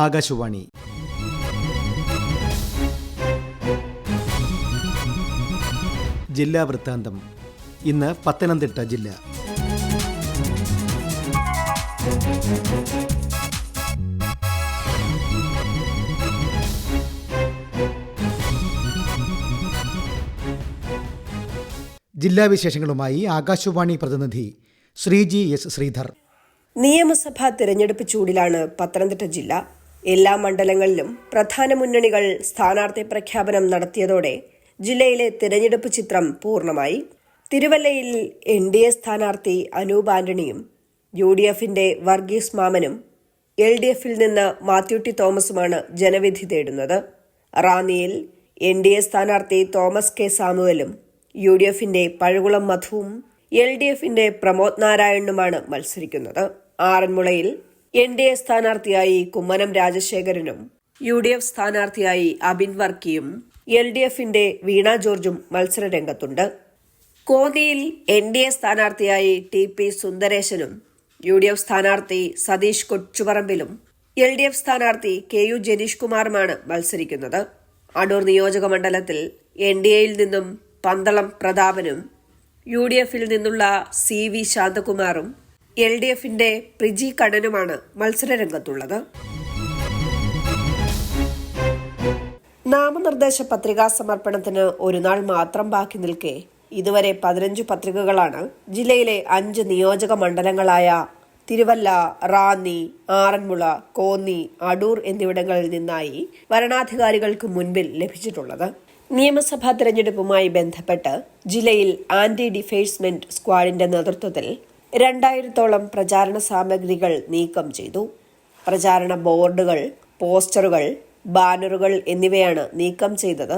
ആകാശവാണി. ജില്ലാ വൃത്താന്തം. ഇന്ന് പത്തനംതിട്ട ജില്ല. ജില്ലാ വിശേഷങ്ങളുമായി ആകാശവാണി പ്രതിനിധി ശ്രീജി എസ് ശ്രീധർ. നിയമസഭാ തിരഞ്ഞെടുപ്പ് ചൂടിലാണ് പത്തനംതിട്ട ജില്ല. എല്ലാ മണ്ഡലങ്ങളിലും പ്രധാന മുന്നണികൾ സ്ഥാനാർത്ഥി പ്രഖ്യാപനം നടത്തിയതോടെ ജില്ലയിലെ തിരഞ്ഞെടുപ്പ് ചിത്രം പൂർണ്ണമായി. തിരുവല്ലയിൽ NDA സ്ഥാനാർത്ഥി അനൂപ് ആന്റണിയും UDFന്റെ വർഗീസ് മാമനും LDFിൽ നിന്ന് മാത്യു ടി തോമസുമാണ് ജനവിധി തേടുന്നത്. റാന്നിയിൽ NDA സ്ഥാനാർത്ഥി തോമസ് കെ സാമുവലും UDFന്റെ പഴകുളം മധുവും LDFന്റെ പ്രമോദ് നാരായണനുമാണ് മത്സരിക്കുന്നത്. ആറന്മുളയിൽ NDA സ്ഥാനാർത്ഥിയായി കുമ്മനം രാജശേഖരനും UDF സ്ഥാനാർത്ഥിയായി അബിൻ വർക്കിയും LDFന്റെ വീണ ജോർജും മത്സരരംഗത്തുണ്ട്. കോന്നിയിൽ NDA സ്ഥാനാർത്ഥിയായി TP സുന്ദരേശനും UDF സ്ഥാനാർത്ഥി സതീഷ് കൊച്ചുപറമ്പിലും LDF സ്ഥാനാർത്ഥി KU ജനീഷ് കുമാറുമാണ് മത്സരിക്കുന്നത്. അടൂർ നിയോജക മണ്ഡലത്തിൽ NDAയിൽ നിന്നും പന്തളം പ്രതാപനും UDFിൽ നിന്നുള്ള CV ശാന്തകുമാറും LDFന്റെ പ്രിജി കണ്ണനുമാണ് മത്സരരംഗത്തുള്ളത്. നാമനിർദ്ദേശ പത്രികാ സമർപ്പണത്തിന് ഒരു നാൾ മാത്രം ബാക്കി നിൽക്കെ ഇതുവരെ 15 പത്രികകളാണ് ജില്ലയിലെ 5 നിയോജക മണ്ഡലങ്ങളായ തിരുവല്ല, റാന്നി, ആറന്മുള, കോന്നി, അടൂർ എന്നിവിടങ്ങളിൽ നിന്നായി വരണാധികാരികൾക്ക് മുൻപിൽ ലഭിച്ചിട്ടുള്ളത്. നിയമസഭാ തെരഞ്ഞെടുപ്പുമായി ബന്ധപ്പെട്ട് ജില്ലയിൽ ആന്റി ഡിഫേഴ്സ്മെന്റ് സ്ക്വാഡിന്റെ നേതൃത്വത്തിൽ 2000-ഓളം പ്രചാരണ സാമഗ്രികൾ നീക്കം ചെയ്തു. പ്രചാരണ ബോർഡുകൾ, പോസ്റ്ററുകൾ, ബാനറുകൾ എന്നിവയാണ് നീക്കം ചെയ്തത്.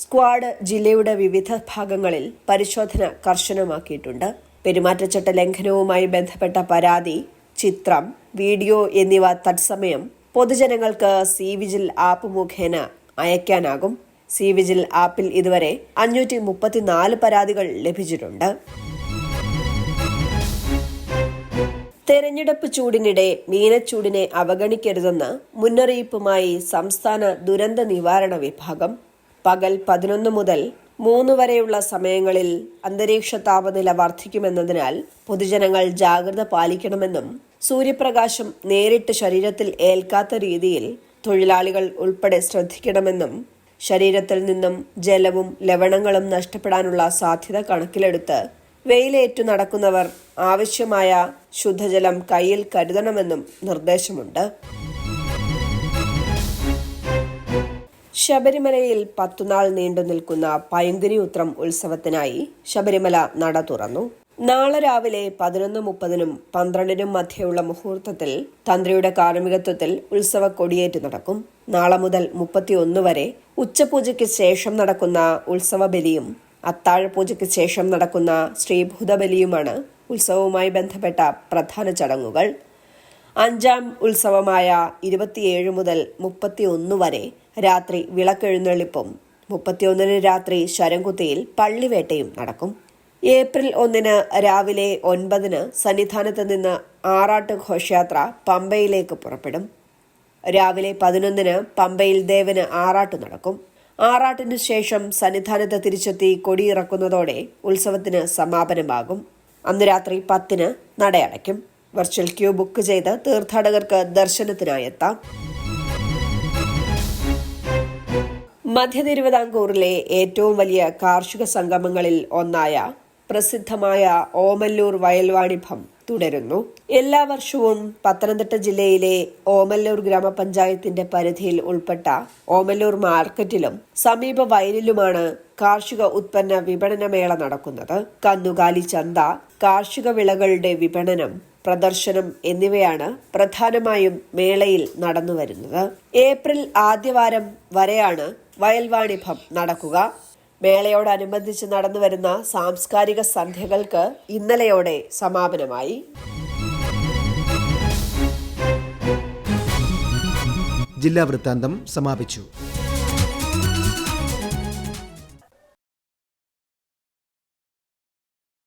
സ്ക്വാഡ് ജില്ലയുടെ വിവിധ ഭാഗങ്ങളിൽ പരിശോധന കർശനമാക്കിയിട്ടുണ്ട്. പെരുമാറ്റച്ചട്ട ലംഘനവുമായി ബന്ധപ്പെട്ട പരാതി, ചിത്രം, വീഡിയോ എന്നിവ തത്സമയം പൊതുജനങ്ങൾക്ക് C-വിജിൽ ആപ്പ് മുഖേന അയക്കാനാകും. C-വിജിൽ ആപ്പിൽ ഇതുവരെ 534 പരാതികൾ ലഭിച്ചിട്ടുണ്ട്. തെരഞ്ഞെടുപ്പ് ചൂടിനിടെ മീനച്ചൂടിനെ അവഗണിക്കരുതെന്ന് മുന്നറിയിപ്പുമായി സംസ്ഥാന ദുരന്ത നിവാരണ വിഭാഗം. പകൽ 11 മുതൽ 3 വരെയുള്ള സമയങ്ങളിൽ അന്തരീക്ഷ താപനില വർദ്ധിക്കുമെന്നതിനാൽ പൊതുജനങ്ങൾ ജാഗ്രത പാലിക്കണമെന്നും സൂര്യപ്രകാശം നേരിട്ട് ശരീരത്തിൽ ഏൽക്കാത്ത രീതിയിൽ തൊഴിലാളികൾ ഉൾപ്പെടെ ശ്രദ്ധിക്കണമെന്നും ശരീരത്തിൽ നിന്നും ജലവും ലവണങ്ങളും നഷ്ടപ്പെടാനുള്ള സാധ്യത കണക്കിലെടുത്ത് വെയിലേറ്റു നടക്കുന്നവർ ആവശ്യമായ ശുദ്ധജലം കയ്യിൽ കരുതണമെന്നും നിർദ്ദേശമുണ്ട്. ശബരിമലയിൽ 10 നാൾ നീണ്ടു നിൽക്കുന്ന പൈങ്കുനി ഉത്രം ഉത്സവത്തിനായി ശബരിമല നട തുറന്നു. നാളെ രാവിലെ 11:30-നും 12-നും മധ്യയുള്ള മുഹൂർത്തത്തിൽ തന്ത്രിയുടെ കാർമ്മികത്വത്തിൽ ഉത്സവ കൊടിയേറ്റ് നടക്കും. നാളെ മുതൽ 31 വരെ ഉച്ചപൂജയ്ക്ക് ശേഷം നടക്കുന്ന ഉത്സവ ബലിയും അത്താഴപൂജയ്ക്ക് ശേഷം നടക്കുന്ന ശ്രീഭൂതബലിയുമാണ് ഉത്സവവുമായി ബന്ധപ്പെട്ട പ്രധാന ചടങ്ങുകൾ. 5ാം ഉത്സവമായ 27 മുതൽ 31 വരെ രാത്രി വിളക്കെഴുന്നള്ളിപ്പും 31-ന് രാത്രി ശരംകുത്തിയിൽ പള്ളിവേട്ടയും നടക്കും. ഏപ്രിൽ 1-ന് രാവിലെ 9-ന് സന്നിധാനത്ത് നിന്ന് ആറാട്ട് ഘോഷയാത്ര പമ്പയിലേക്ക് പുറപ്പെടും. രാവിലെ 11-ന് പമ്പയിൽ ദേവന് ആറാട്ട് നടക്കും. ആറാട്ടിനു ശേഷം സന്നിധാനത്ത് തിരിച്ചെത്തി കൊടിയിറക്കുന്നതോടെ ഉത്സവത്തിന് സമാപനമാകും. അന്ന് രാത്രി 10-ന് നടയടയ്ക്കും. വെർച്വൽ ക്യൂ ബുക്ക് ചെയ്ത് തീർത്ഥാടകർക്ക് ദർശനത്തിനായി എത്താം. മധ്യ തിരുവിതാംകൂറിലെ ഏറ്റവും വലിയ കാർഷിക സംഗമങ്ങളിൽ ഒന്നായ പ്രസിദ്ധമായ ഓമല്ലൂർ വയൽവാണിഭം തുടരുന്നു. എല്ലാ വർഷവും പത്തനംതിട്ട ജില്ലയിലെ ഓമല്ലൂർ ഗ്രാമപഞ്ചായത്തിന്റെ പരിധിയിൽ ഉൾപ്പെട്ട ഓമല്ലൂർ മാർക്കറ്റിലും സമീപ വയലിലുമാണ് കാർഷിക ഉത്പന്ന വിപണനമേള നടക്കുന്നത്. കന്നുകാലി ചന്ത, കാർഷിക വിളകളുടെ വിപണനം, പ്രദർശനം എന്നിവയാണ് പ്രധാനമായും മേളയിൽ നടന്നുവരുന്നത്. ഏപ്രിൽ ആദ്യവാരം വരെയാണ് വയൽവാണിഭം നടക്കുക. മേളയോടനുബന്ധിച്ച് നടന്നുവരുന്ന സാംസ്കാരിക സന്ധ്യകൾക്ക് ഇന്നലെയോടെ സമാപനമായി. ജില്ലാ വൃത്താന്തം സമാപിച്ചു.